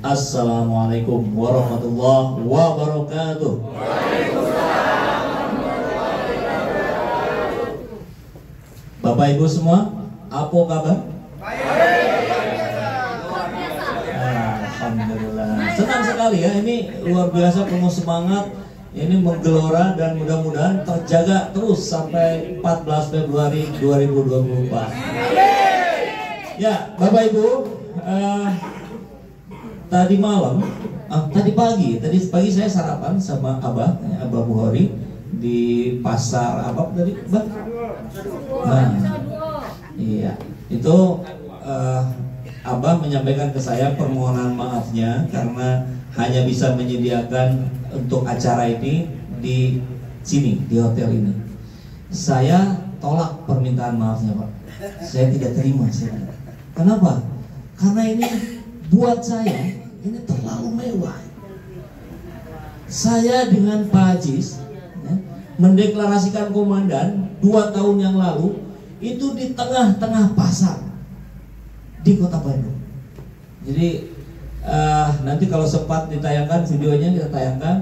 Assalamualaikum warahmatullahi wabarakatuh. Bapak Ibu semua, apa kabar? Alhamdulillah. Senang sekali ya, ini luar biasa penuh semangat. Ini menggelora dan mudah-mudahan terjaga terus sampai 14 Februari 2024. Ya, Bapak Ibu, tadi pagi saya sarapan sama Abah Buhori di pasar apa tadi, Bang? Nah, iya, itu Abah menyampaikan ke saya permohonan maafnya karena hanya bisa menyediakan untuk acara ini di sini, di hotel ini. Saya tolak permintaan maafnya, Pak. Saya tidak terima. Kenapa? Karena ini buat saya ini terlalu mewah. Saya dengan Pak Ajis mendeklarasikan komandan 2 tahun yang lalu itu di tengah-tengah pasar di Kota Bandung. Jadi nanti kalau sempat ditayangkan videonya, kita tayangkan.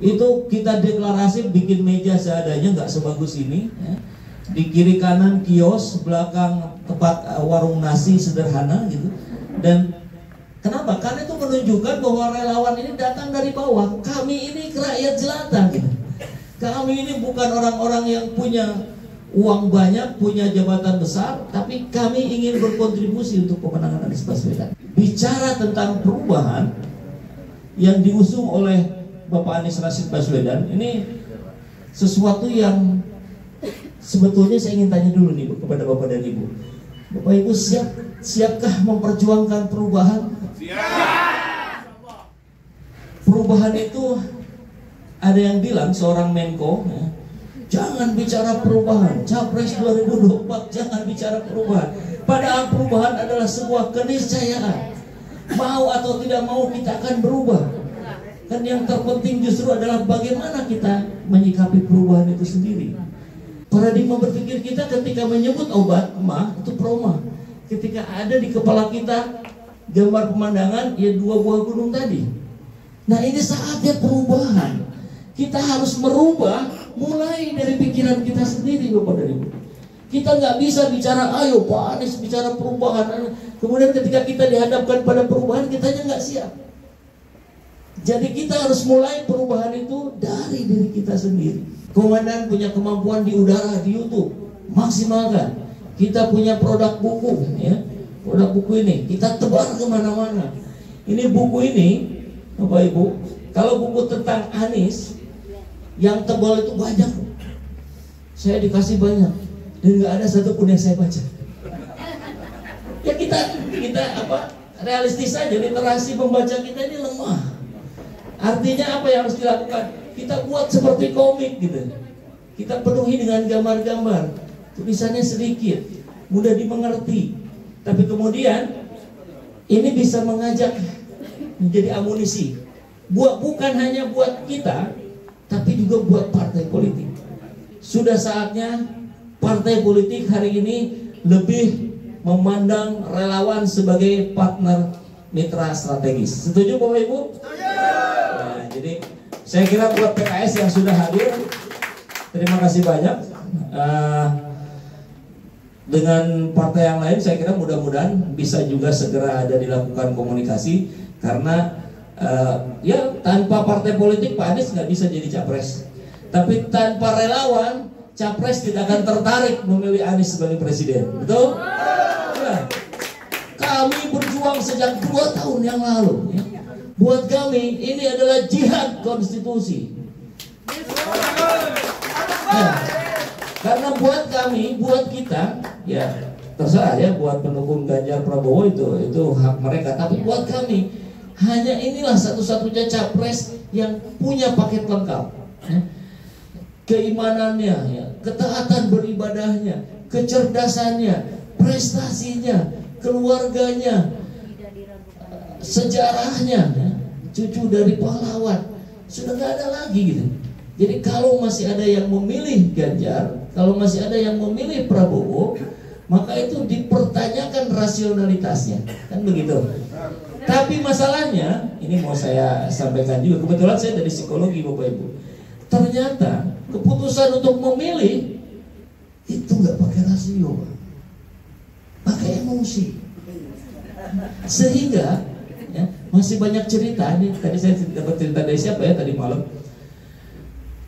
Itu kita deklarasi bikin meja seadanya, nggak sebagus ini ya. Di kiri kanan kios, belakang tempat warung nasi sederhana gitu. Dan kenapa? Karena itu menunjukkan bahwa relawan ini datang dari bawah. Kami ini rakyat jelata gitu. Kami ini bukan orang-orang yang punya uang banyak, punya jabatan besar, tapi kami ingin berkontribusi untuk pemenangan Anies Baswedan. Bicara tentang perubahan yang diusung oleh Bapak Anies Rashid Baswedan, ini sesuatu yang sebetulnya saya ingin tanya dulu nih kepada Bapak dan Ibu. Bapak Ibu siapkah memperjuangkan perubahan? Siap. Perubahan itu ada yang bilang, seorang Menko, ya, jangan bicara perubahan, Capres 2024 jangan bicara perubahan. Padahal perubahan adalah sebuah keniscayaan. Mau atau tidak mau kita akan berubah. Kan yang terpenting justru adalah bagaimana kita menyikapi perubahan itu sendiri. Paradigma berpikir kita ketika menyebut obat mah itu proma. Ketika ada di kepala kita gambar pemandangan ya 2 buah gunung tadi. Nah ini saatnya perubahan. Kita harus merubah mulai dari pikiran kita sendiri, Bapak dan Ibu. Kita nggak bisa bicara, ayo Pak Anies bicara perubahan. Kemudian ketika kita dihadapkan pada perubahan, kitanya nggak siap. Jadi kita harus mulai perubahan itu dari diri kita sendiri. Komandan punya kemampuan di udara, di YouTube, maksimalkan. Kita punya produk buku, ya. Produk buku ini kita tebar kemana-mana. Ini buku ini, Bapak Ibu, kalau buku tentang Anies yang tebal itu banyak. Saya dikasih banyak dan nggak ada satupun yang saya baca. Ya kita realistis saja, literasi pembaca kita ini lemah. Artinya apa yang harus dilakukan? Kita buat seperti komik gitu. Kita penuhi dengan gambar-gambar. Tulisannya sedikit, mudah dimengerti. Tapi kemudian ini bisa mengajak menjadi amunisi. Bukan hanya buat kita, tapi juga buat partai politik. Sudah saatnya partai politik hari ini lebih memandang relawan sebagai partner mitra strategis. Setuju Bapak Ibu? Nah, jadi saya kira buat PKS yang sudah hadir, terima kasih banyak. Dengan partai yang lain saya kira mudah-mudahan bisa juga segera ada dilakukan komunikasi. Karena ya tanpa partai politik Pak Anies nggak bisa jadi capres. Tapi tanpa relawan, capres tidak akan tertarik memilih Anies sebagai presiden. Betul? Ya. Kami berjuang sejak 2 tahun yang lalu. Ya. Buat kami ini adalah jihad konstitusi. Ya. Karena buat kami, buat kita, ya terserah ya buat pendukung Ganjar Prabowo itu hak mereka. Tapi buat kami hanya inilah satu-satunya capres yang punya paket lengkap. Ya. Keimanannya, ya, ketaatan beribadahnya, kecerdasannya, prestasinya, keluarganya, sejarahnya, ya, cucu dari pahlawan, sudah nggak ada lagi gitu. Jadi kalau masih ada yang memilih Ganjar, kalau masih ada yang memilih Prabowo, maka itu dipertanyakan rasionalitasnya, kan begitu. Tapi masalahnya, ini mau saya sampaikan juga, kebetulan saya dari psikologi Bapak Ibu. Ternyata keputusan untuk memilih itu nggak pakai rasio, pakai emosi. Sehingga ya, masih banyak cerita. Ini tadi saya dapat cerita dari siapa ya tadi malam.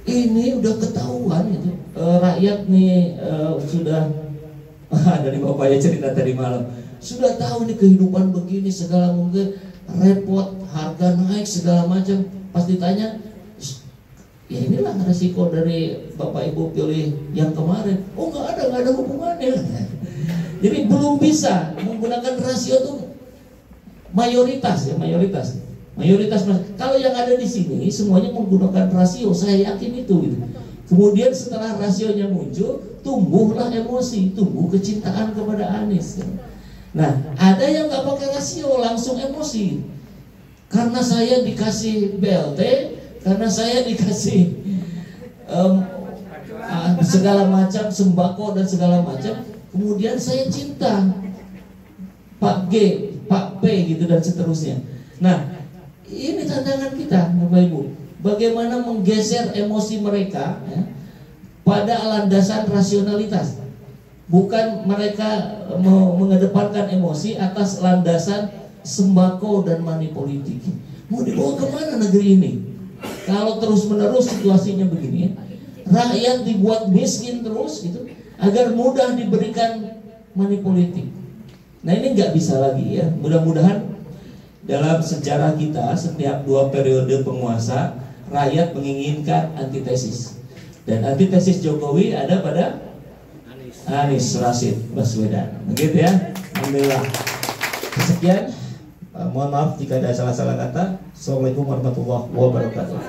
Ini udah ketahuan gitu, rakyat nih sudah dari bapaknya cerita tadi malam. Sudah tahu nih kehidupan begini, segala mungkin repot, harga naik segala macam. Pas ditanya, ya inilah resiko dari Bapak Ibu pilih yang kemarin. Oh nggak ada hubungannya. Jadi belum bisa menggunakan rasio tuh mayoritas ya, mayoritas. Kalau yang ada di sini semuanya menggunakan rasio, saya yakin itu gitu. Kemudian setelah rasionya muncul, tumbuhlah emosi, tumbuh kecintaan kepada Anies. Nah, ada yang nggak pakai rasio, langsung emosi. Karena saya dikasih BLT, karena saya dikasih segala macam sembako dan segala macam, kemudian saya cinta Pak G, Pak P gitu dan seterusnya. Nah, ini tantangan kita, Bapak Ibu. Bagaimana menggeser emosi mereka ya, pada landasan rasionalitas. Bukan mereka mengedepankan emosi atas landasan sembako dan money politik. Mau dibawa kemana negeri ini? Kalau terus-menerus situasinya begini, rakyat dibuat miskin terus gitu, agar mudah diberikan money politik. Nah ini nggak bisa lagi ya. Mudah-mudahan dalam sejarah kita setiap 2 periode penguasa, rakyat menginginkan antitesis. Dan antitesis Jokowi ada pada Anies Rashid Baswedan. Begitu ya. Alhamdulillah. Sekian. Mohon maaf jika ada salah-salah kata. Assalamualaikum warahmatullahi wabarakatuh.